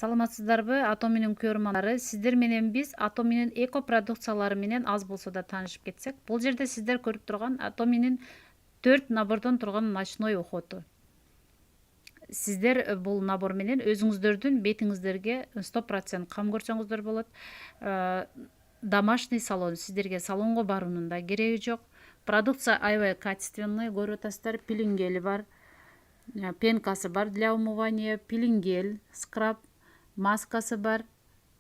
Саламатсыздарбы, Атоминин көрөрмандары. Сиздер менен биз Атоминин эко продукциялары менен аз болсо да таанышып кетсек. Бул жерде сиздер көрүп турган Атоминин 4 набордон турган ночной уходу. Сиздер бул набор менен өзүңүздөрдүн бетиңиздерге 100% кам көрсөңүздөр болот. Домашний салон, сиздерге салонго баруунун да кереги жок. Продукция аябай качественный, көрүп атасыздар, пилингели бар. Пенкасы бар для умывания, пилингел, скраб, маскасы бар,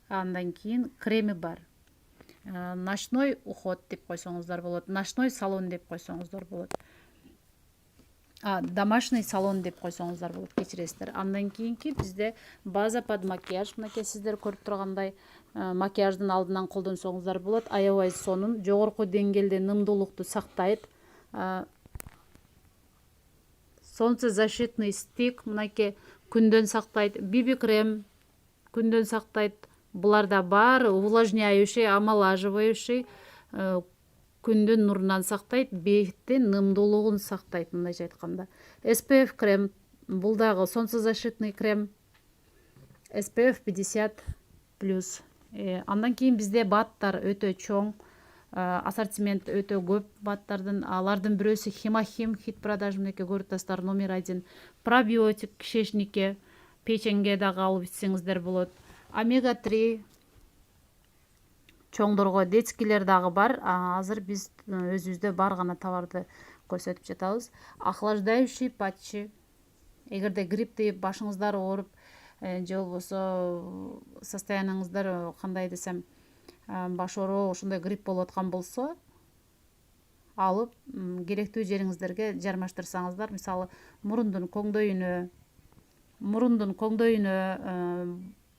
андан кийин креми бар. Ночной уход деп койсоңуздар болот, ночной салон деп койсоңуздар болот. Домашний салон деп койсоңуздар болот, кечиресиздер. Андан кийинки бизде база под макияж, мынакей сиздер көрүп тургандай макияждын алдынан колдонсоңуздар болот. Аябай сонун, жогорку деңгээлде нымдуулукту сактайт. Солнцезащитный стик, мынакей күндөн сактайт. BB крем күндөн сактайт. Буларда бар увлажняющий, омолаживающий, күндүн нурунан сактайт, беттин нымдуулугун сактайт, мындайча айтканда. SPF крем, бул дагы солнцезащитный крем. SPF 50+. Андан кийин бизде баттар өтө чоң, ассортимент өтө көп баттардын. Алардын бирөөсү Химахим, хит продажа, мынакей көрүп атасыздар, номер 1. Пробиотик кишечникке, печеньге дагы алып ичсеңиздер болот. Омега 3 чоңдорго детскилер дагы бар. Азыр биз өзүбүздө бар гана товарды көрсөтүп жатабыз. Охлаждающий патчи. Эгерде гриппти, башыңыздар ооруп, же болбосо состоянияңыздар кандай десем, баш оору, ошондой грипп болуп аткан болсо, алып керектүү жериңиздерге жармаштырсаңыздар, мисалы мурундун коңдоюнө,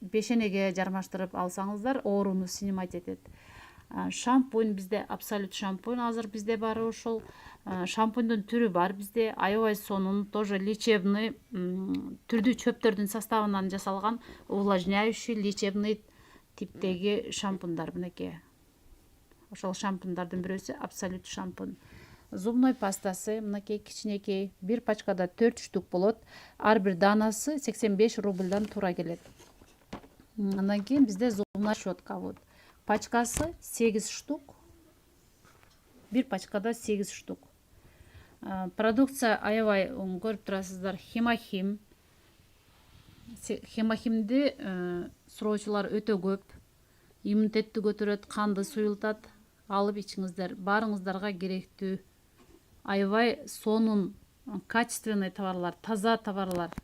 бешенеге жармаштырып алсаңыздар, ооруну снимать этет. Шампунь бизде, абсолют шампунь азыр бизде бар ошол. Шампуньдун түрү бар бизде, аябай сонун, тоже лечебный, түрдүү чөптөрдүн составынан жасалган увлажняющий, лечебный типтеги шампундар, мынакей. Ошол шампундардын бирөөсү абсолют шампунь. Зубной пастасы, мынакей кичинекей, бир пачкада 4 штук болот. Ар бир данасы 85 рубльдан туура келет. Андан кийин бизде зубная щетка вот. Пачкасы 8 штук. Бир пачкада 8 штук. Продукция аябай көрүп турасыздар, Химахим. Химахимди суроочулар өтө көп. Иммунитетти көтөрөт, канды суюлтат. Алып ичиңиздер, баарыңыздарга керектүү. Аябай сонун, качественный товарлар, таза товарлар.